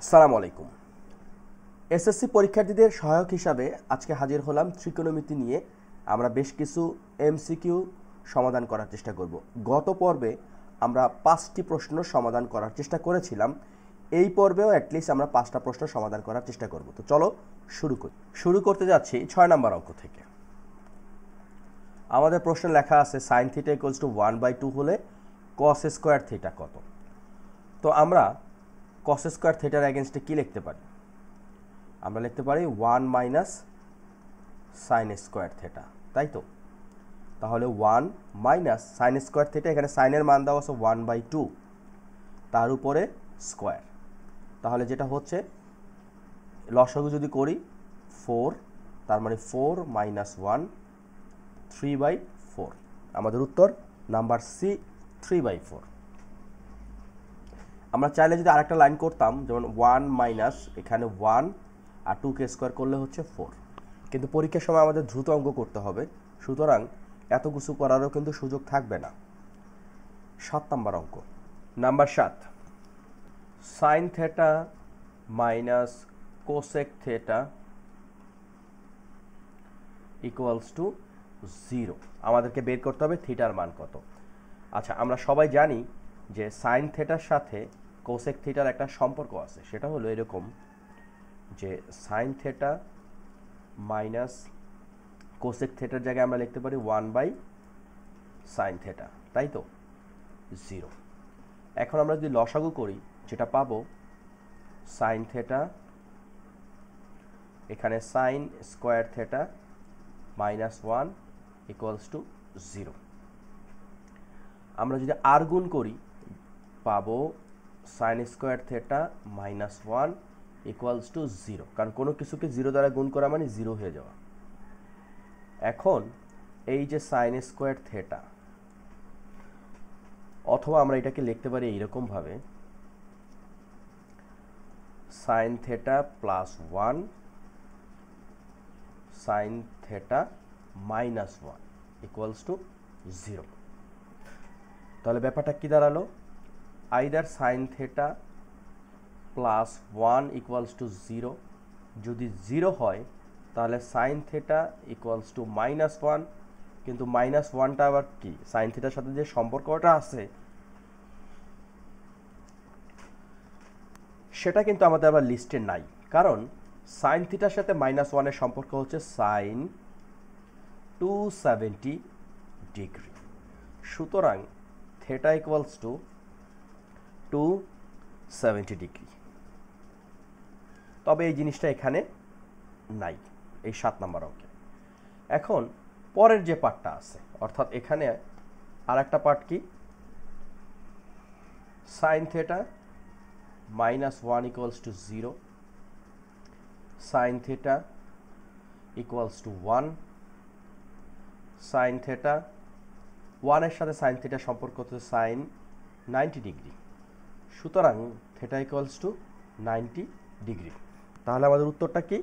আসসালামু আলাইকুম। এসএসসি পরীক্ষার্থীদের সহায়ক হিসাবে আজকে হাজির হলাম ত্রিকোণমিতি নিয়ে। আমরা বেশ কিছু এমসিকিউ সমাধান করার চেষ্টা করব। গত পর্বে আমরা 5টি প্রশ্ন সমাধান করার চেষ্টা করেছিলাম। এই পর্বেও অ্যাটলিস্ট আমরা 5টা প্রশ্ন সমাধান করার চেষ্টা করব। তো চলো শুরু করি। শুরু করতে যাচ্ছি 6 নম্বর অঙ্ক থেকে। আমাদের প্রশ্নে লেখা আছে sin θ = 1/2 হলে cos স্কয়ার θ কত? তো আমরা cos স্কয়ার থিটার এগেইনস্টে কি লিখতে পারি? আমরা লিখতে পারি 1 মাইনাস sin স্কয়ার থিটা, তাই তো? তাহলে 1 মাইনাস sin স্কয়ার থিটা, এখানে সাইনের মান দেওয়া আছে 1/2, তার উপরে স্কয়ার। তাহলে যেটা হচ্ছে লসাগু যদি করি 4, তার মানে 4 মাইনাস 1 3/4। আমাদের উত্তর নাম্বার সি 3/4। আমরা চাইলে যদি আরেকটা লাইন করতাম, যেমন 1 মাইনাস এখানে 1 আর 2কে স্কোয়ার করলে হচ্ছে 4, কিন্তু পরীক্ষার সময় আমাদের দ্রুত অঙ্ক করতে হবে, সুতরাং এত কিছু করারও কিন্তু সুযোগ থাকবে না। 7 নম্বর অঙ্ক, number 7, sign theta minus cosec theta equals to 0। আমাদেরকে বের করতে হবে থিটার মান কত। আচ্ছা, আমরা সবাই জানি যে সাইন থেটার সাথে কোসেক থিটার একটা সম্পর্ক আছে, সেটা হলো এরকম যে সাইন থেটা মাইনাস কোসেক থেটার জায়গায় আমরা লিখতে পারি 1/sin থেটা, তাই তো? 0। এখন আমরা যদি লসাগু করি, যেটা পাবো সাইন থেটা, এখানে sine square theta minus 1 equals to 0। আমরা যদি আর গুণ করি পাবো sine square theta minus 1 equals to 0, কারণ কোনো কিছুকে 0 দ্বারা গুণ করা মানে 0 হয়ে যাওয়া। এখন এই যে সাইন স্কোয়ার থেটা, অথবা আমরা এটাকে লিখতে পারি এইরকমভাবে, sine theta plus 1 sine theta minus 1 equals to 0। তাহলে ব্যাপারটা কি দাঁড়ালো? Either sine theta plus 1 equals to 0, যদি 0 হয় তাহলে sign theta equals two minus 1, কিন্তু মাইনাস 1টা আবার কি? সাইন থেটার সাথে যে সম্পর্কটা আছে সেটা কিন্তু আমাদের আবার লিস্টে নাই, কারণ সাইন থিটার সাথে মাইনাস 1-এর সম্পর্ক হচ্ছে সাইন 270 ডিগ্রি। সুতরাং থেটা ইকুয়ালস টু 270 ডিগ্রি। তবে এই জিনিসটা এখানে নাই এই 7 নম্বর অঙ্কে। এখন পরের যে পার্টটা আছে, অর্থাৎ এখানে আর একটা পার্ট কি, sine theta minus 1 equals to 0, sine theta equals to 1, sine theta 1-এর সাথে সাইন থেটা সম্পর্ক হচ্ছে সাইন 90 ডিগ্রি। সুতরাং থেটা ইকুয়ালস টু 90 ডিগ্রি। তাহলে আমাদের উত্তরটা কি?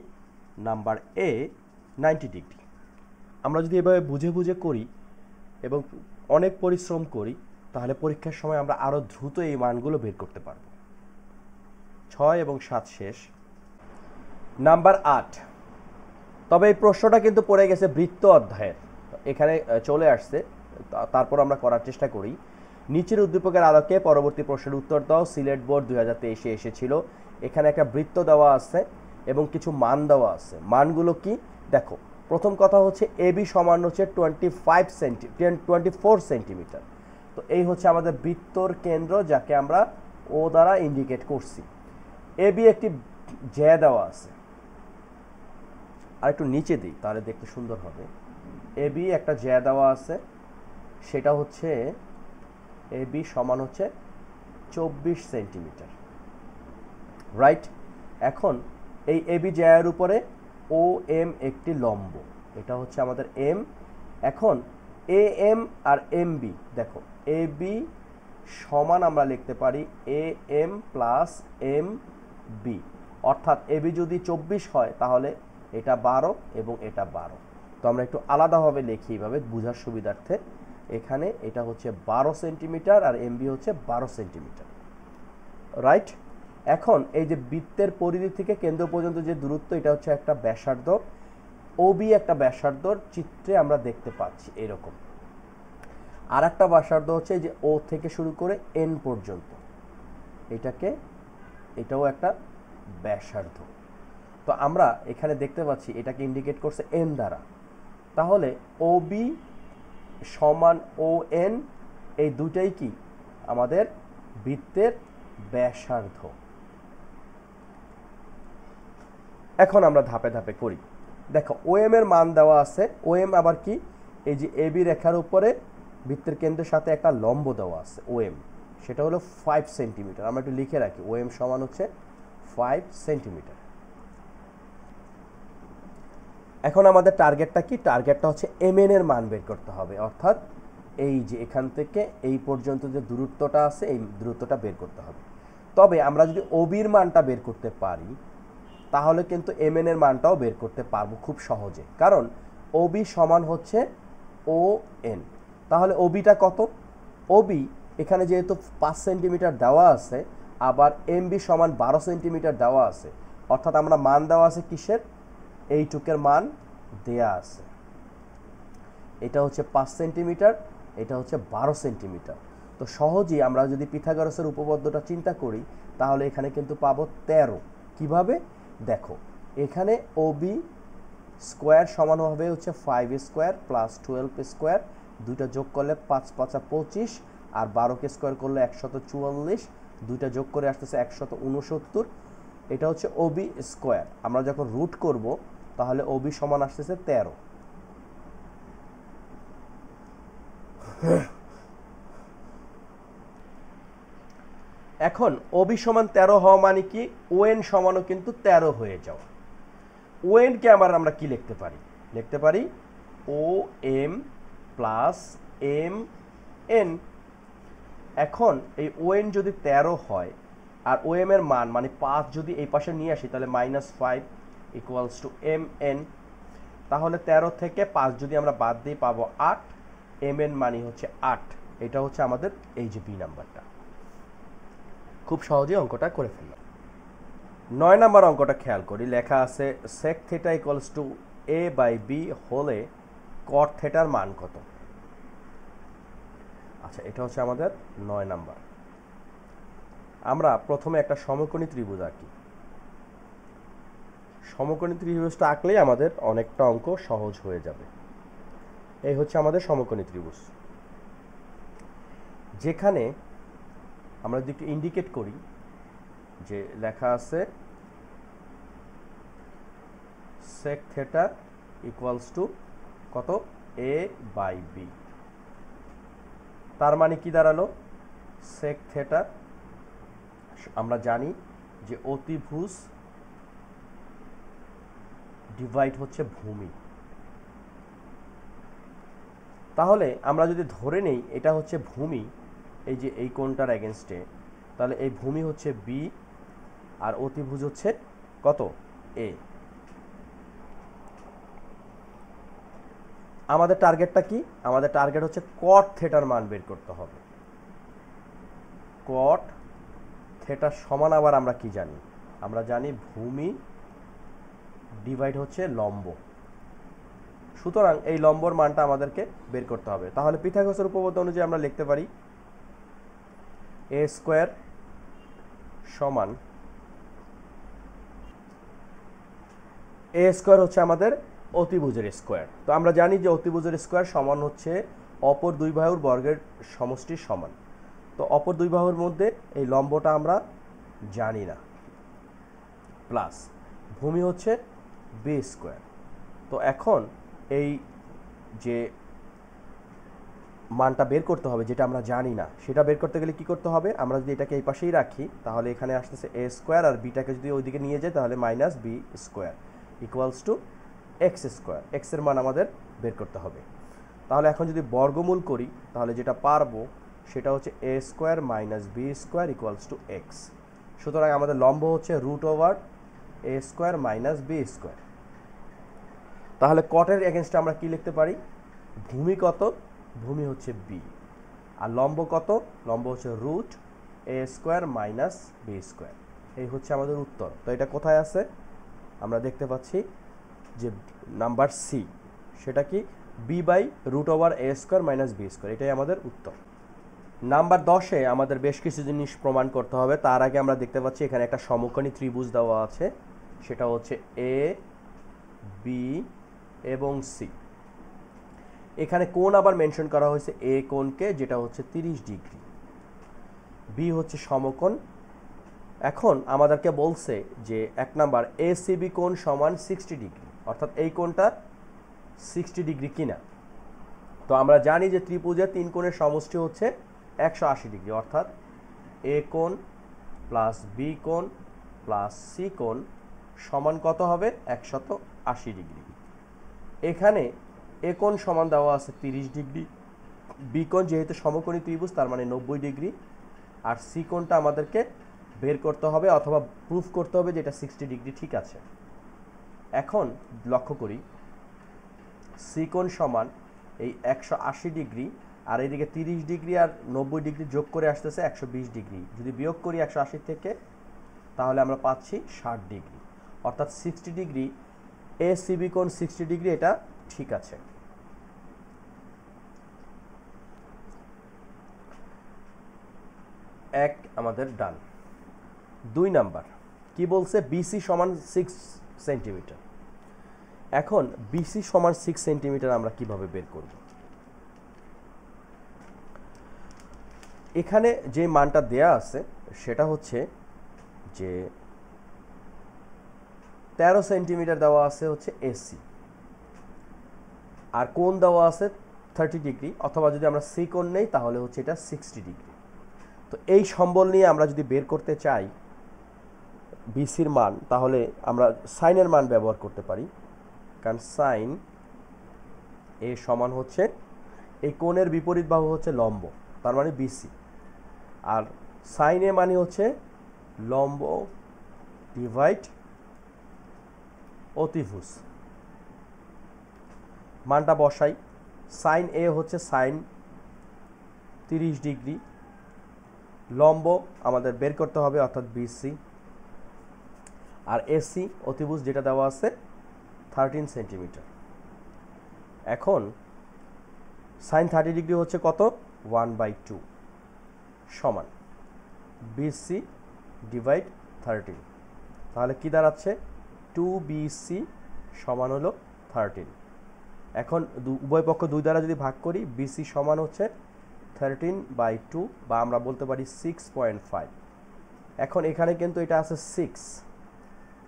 Number A 90 degree. আমরা যদি এভাবে বুঝে বুঝে করি এবং অনেক পরিশ্রম করি, তাহলে পরীক্ষার সময় আমরা আরও দ্রুত এই মানগুলো বের করতে পারব। 6 এবং 7 শেষ। নাম্বার 8, তবে এই প্রশ্নটা কিন্তু পড়ে গেছে বৃত্ত অধ্যায়ের, এখানে চলে আসছে, তারপর আমরা করার চেষ্টা করি। নিচের উদ্দীপকের আলোকে পরবর্তী প্রশ্নের উত্তর দাও। সিলেট বোর্ড 2023-এ এসেছিল। এখানে একটা বৃত্ত দেওয়া আছে এবং কিছু মান দেওয়া আছে। মানগুলো কি দেখো। প্রথম কথা হচ্ছে এবি সমান হচ্ছে 24 সেন্টিমিটার। তো এই হচ্ছে আমাদের বৃত্তর কেন্দ্র, যাকে আমরা ও দ্বারা ইন্ডিকেট করছি। এবি একটি জ্যা দেওয়া আছে, আর একটু নিচে দিই তাহলে দেখতে সুন্দর হবে। এবি একটা জ্যা দেওয়া আছে, সেটা হচ্ছে এবি সমান হচ্ছে 24 সেন্টিমিটার, রাইট? এখন এই এবি জ্যায়ের উপরে ও এম একটি লম্ব, এটা হচ্ছে আমাদের এম। এখন এ এম আর এম বি, দেখো এ বি সমান আমরা লিখতে পারি A M plus M B, অর্থাৎ এ বি যদি 24 হয় তাহলে এটা 12 এবং এটা 12। তো আমরা একটু আলাদাভাবে লিখি এইভাবে বোঝার সুবিধার্থে। এখানে এটা হচ্ছে 12 সেন্টিমিটার আর এম বি হচ্ছে 12 সেন্টিমিটার, রাইট? এখন এই যে বৃত্তের পরিধি থেকে কেন্দ্র পর্যন্ত যে দূরত্ব, এটা হচ্ছে একটা ব্যাসার্ধ, ওবি একটা ব্যাসার্ধর চিত্রে আমরা দেখতে পাচ্ছি এরকম। আর একটা ব্যাসার্ধ হচ্ছে যে ও থেকে শুরু করে এন পর্যন্ত, এটাও একটা ব্যাসার্ধ। তো আমরা এখানে দেখতে পাচ্ছি এটাকে ইন্ডিকেট করছে এন দ্বারা। তাহলে ও বি সমান ও এন, এই দুটাই কি আমাদের বৃত্তের ব্যাসার্ধ। এখন আমরা ধাপে ধাপে করি। দেখো ও এম এর মান দেওয়া আছে, ও এম আবার কি, এই যে এ বি রেখার উপরে বৃত্তের কেন্দ্রের সাথে একটা লম্ব দেওয়া আছে ও এম, সেটা হলো 5 সেন্টিমিটার। আমরা একটু লিখে রাখি, ও এম সমান হচ্ছে 5 সেন্টিমিটার। এখন আমাদের টার্গেটটা কি, টার্গেটটা হচ্ছে এম এন এর মান বের করতে হবে, অর্থাৎ এই যে এখান থেকে এই পর্যন্ত যে দূরত্বটা আছে এই দূরত্বটা বের করতে হবে। তবে আমরা যদি ওবির মানটা বের করতে পারি তাহলে কিন্তু এম এন এর মানটাও বের করতে পারবো খুব সহজে, কারণ ওবি সমান হচ্ছে ও এন। তাহলে ওবিটা কত, ওবি এখানে যেহেতু 5 সেন্টিমিটার দেওয়া আছে, আবার এমবি সমান 12 সেন্টিমিটার দেওয়া আছে, অর্থাৎ আমরা মান দেওয়া আছে কিসের, এইটুকের মান দেয়া আছে। এটা হচ্ছে 5 সেন্টিমিটার, এটা হচ্ছে 12 সেন্টিমিটার। তো সহজেই আমরা যদি পিথাগোরাসের উপপাদ্যটা চিন্তা করি তাহলে এখানে কিন্তু পাবো 13। কিভাবে দেখো, এখানে ওবি স্কোয়ার সমান হবে হচ্ছে 5 স্কোয়ার প্লাস 12 স্কোয়ার, দুইটা যোগ করলে 5 5 25, আর 12কে স্কোয়ার করলে 144, দুইটা যোগ করে আসতেছে 169। এটা হচ্ছে ওবি স্কোয়ার। আমরা যখন রুট করব তাহলে ওবি সমান আসতেছে 13। এখন ওবি সমান 13 হওয়া মানে কি, ওএন সমানও কিন্তু 13 হয়ে যাওয়া। ওএন কে আমরা কি লিখতে পারি, লিখতে পারি ও এম প্লাস এম এন। এখন এই ওএন যদি 13 হয় আর ও এম এর মান মানে 5 যদি এই পাশে নিয়ে আসি তাহলে -5 ইকুয়ালস টু এম এন। তাহলে 13 থেকে 5 যদি আমরা বাদ দিই পাবো 8, এম এন মানে হচ্ছে 8। এটা হচ্ছে আমাদের এই যে বি নাম্বারটা। খুব সহজেই অঙ্কটা করে ফেললাম। 9 নাম্বার অঙ্কটা খেয়াল করি, লেখা আছে sec theta equals to a by b হলে cot থিটার মান কত। আচ্ছা, এটা হচ্ছে আমাদের 9 নাম্বার। আমরা প্রথমে একটা সমকোণী ত্রিভুজ আঁকি। সমকোণী ত্রিভুজটা আঁকলেই আমাদের অনেকটা অঙ্ক সহজ হয়ে যাবে। এই হচ্ছে আমাদের সমকোণী ত্রিভুজ, যেখানে আমরা যদি একটু ইন্ডিকেট করি যে লেখা আছে sec থিটা ইকুয়ালস টু কত, a বাই বি। তার মানে কি দাঁড়ালো, sec থিটা আমরা জানি যে অতিভুজ ডিভাইড হচ্ছে ভূমি। তাহলে আমরা যদি ধরে নেই এটা হচ্ছে ভূমি, এই যে এই কোণটার এগেনস্টে, তাহলে এই ভূমি হচ্ছে বি আর অতিভুজ হচ্ছে কত, এ। আমাদের টার্গেটটা কি, আমাদের টার্গেট হচ্ছে cot থিটার মান বের করতে হবে। cot থিটা সমান আবার আমরা কি জানি, আমরা জানি ভূমি ডিভাইড হচ্ছে লম্ব। সুতরাং এই লম্বর মানটা আমাদেরকে বের করতে হবে। তাহলে পিথাগোরাসের উপপাদ্য অনুযায়ী আমরা লিখতে পারি a স্কোয়ার সমান, a স্কোয়ার হচ্ছে আমাদের অতিভুজের স্কোয়ার। তো আমরা জানি যে অতিভুজের স্কোয়ার সমান হচ্ছে অপর দুই বাহুর বর্গের সমষ্টির সমান। তো অপর দুই বাহুর মধ্যে এই লম্বটা আমরা জানি না, প্লাস ভূমি হচ্ছে বি স্কোয়ার। তো এখন এই যে মানটা বের করতে হবে যেটা আমরা জানি না, সেটা বের করতে গেলে কি করতে হবে, আমরা যদি এটাকে এই পাশেই রাখি তাহলে এখানে আসতেছে a স্কোয়ার, আর বিটাকে যদি ওইদিকে নিয়ে যাই তাহলে minus b square equals to x square. X এর মান আমাদের বের করতে হবে। তাহলে এখন যদি বর্গমূল করি তাহলে যেটা পারবো সেটা হচ্ছে a square minus b square equals to x. সুতরাং আমাদের লম্ব হচ্ছে root over a square minus b square. তাহলে কটের এগেনস্টে আমরা কি লিখতে পারি, ভূমি কত, ভূমি হচ্ছে বি, আর লম্ব কত, লম্ব হচ্ছে root a square minus b square. এই হচ্ছে আমাদের উত্তর। তো এটা কোথায় আছে আমরা দেখতে পাচ্ছি যে নাম্বার সি, সেটা কি b/√a² - b², এটাই আমাদের উত্তর। নাম্বার 10-এ আমাদের বেশ কিছু জিনিস প্রমাণ করতে হবে। তার আগে আমরা দেখতে পাচ্ছি এখানে একটা সমকোণী ত্রিভুজ দেওয়া আছে, সেটা হচ্ছে এ, বি এবং সি। এখানে কোণ আবার মেনশন করা হয়েছে এ কোণকে, যেটা হচ্ছে 30 ডিগ্রি, বি হচ্ছে সমকোণ। এখন আমাদেরকে বলছে যে 1 নাম্বার এসিবি কোণ সমান 60 ডিগ্রি, অর্থাৎ এই কোণটা 60 ডিগ্রি কিনা। তো আমরা জানি যে ত্রিভুজের 3 কোণের সমষ্টি হচ্ছে 180 ডিগ্রি, অর্থাৎ এ কোণ প্লাস বি কোণ প্লাস সি কোণ সমান কত হবে? 180 ডিগ্রি। এখানে এ কোণ সমান দেওয়া আছে 30 ডিগ্রি, বি কোণ যেহেতু সমকোণী ত্রিভুজ তার মানে 90 ডিগ্রি, আর সি কোণটা আমাদেরকে বের করতে হবে অথবা প্রুফ করতে হবে যে এটা 60 ডিগ্রি ঠিক আছে। এখন লক্ষ্য করি সি কোণ সমান এই 180 ডিগ্রি, আর এইদিকে 30 ডিগ্রি আর 90 ডিগ্রি যোগ করে আসতেছে 120 ডিগ্রি। যদি বিয়োগ করি 180 থেকে, তাহলে আমরা পাচ্ছি 60 ডিগ্রি, অর্থাৎ 60 ডিগ্রি এ সিবি কোণ 60 ডিগ্রি, এটা ঠিক আছে। এক আমাদের ডান। 2 নাম্বার কি বলছে? বিসি সমান 6 সেন্টিমিটার। এখন বিসি সমান 6 সেন্টিমিটার আমরা কিভাবে বের করব? এখানে যে মানটা দেয়া আছে সেটা হচ্ছে যে 13 সেন্টিমিটার দেওয়া আছে হচ্ছে এসি, আর কোণ দেওয়া আছে 30 ডিগ্রি, অথবা যদি আমরা সি কোণ নেই তাহলে হচ্ছে এটা 60 ডিগ্রি। তো এই সম্বল নিয়ে আমরা যদি বের করতে চাই বিসির মান, তাহলে আমরা সাইনের মান ব্যবহার করতে পারি, কারণ সাইন এ সমান হচ্ছে এই কোণের বিপরীত বাহু হচ্ছে লম্ব, তার মানে বিসি, আর সাইন এ মানে হচ্ছে লম্ব ডিভাইড অতিভুজ। মানটা বসাই। সাইন এ হচ্ছে সাইন 30 ডিগ্রি, লম্ব আমাদের বের করতে হবে অর্থাৎ বিসি, আর এসি অতিভুজ যেটা দেওয়া আছে 13 সেন্টিমিটার। এখন সাইন 30 ডিগ্রি হচ্ছে কত? 1/2 সমান বিসি ডিভাইড 13। তাহলে কি দাঁড়াচ্ছে? 2BC সমান হলো 13। এখন উভয় পক্ষ 2 দ্বারা যদি ভাগ করি, বিসি সমান হচ্ছে 13/2, বা আমরা বলতে পারি 6.5। এখন এখানে কিন্তু এটা আছে 6,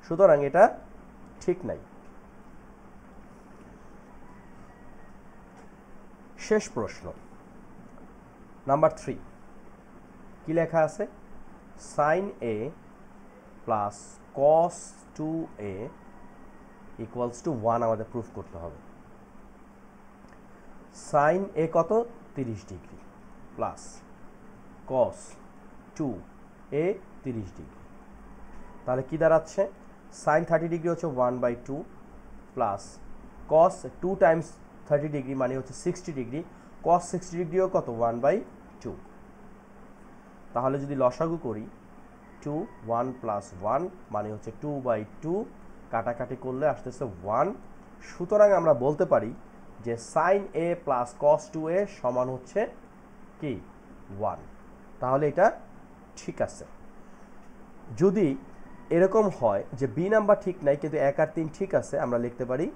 সুতরাং এটা ঠিক নাই। শেষ প্রশ্ন নাম্বার 3, কি লেখা আছে? Sine a plus cos 2a equals to 1 আমাদের প্রুফ করতে হবে। সাইন এ কত? 30 degree plus cos 2a 30 degree, তাহলে কি দাঁড়াচ্ছে? সাইন 30 ডিগ্রি হচ্ছে 1/2 প্লাস কস 2 টাইমস 30 ডিগ্রি মানে হচ্ছে 60 ডিগ্রি, কস 60 ডিগ্রিও কত? 1/2। তাহলে যদি লসাগু করি 2 1 প্লাস 1 মানে হচ্ছে 2/2, কাটাকাটি করলে আসতেছে 1। সুতরাং আমরা বলতে পারি যে sign a plus cos 2a সমান হচ্ছে কি? 1। তাহলে এটা ঠিক আছে। যদি এরকম হয় যে বি নাম্বার ঠিক নাই কিন্তু 1 আর 3 ঠিক আছে, আমরা লিখতে পারি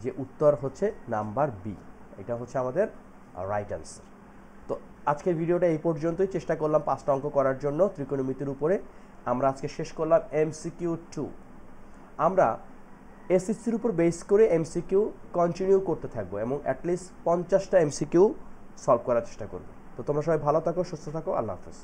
যে উত্তর হচ্ছে নাম্বার বি, এটা হচ্ছে আমাদের রাইট অ্যান্সার। তো আজকের ভিডিওটা এই পর্যন্তই। চেষ্টা করলাম 5টা অঙ্ক করার জন্য ত্রিকোণমিতির উপরে। আমরা আজকে শেষ করলাম MCQ 2। আমরা এসএসসির উপর বেস করে MCQ কন্টিনিউ করতে থাকবো এবং অ্যাটলিস্ট 50টা MCQ সলভ করার চেষ্টা করব। তো তোমরা সবাই ভালো থাকো, সুস্থ থাকো, আল্লাহ হাফেজ।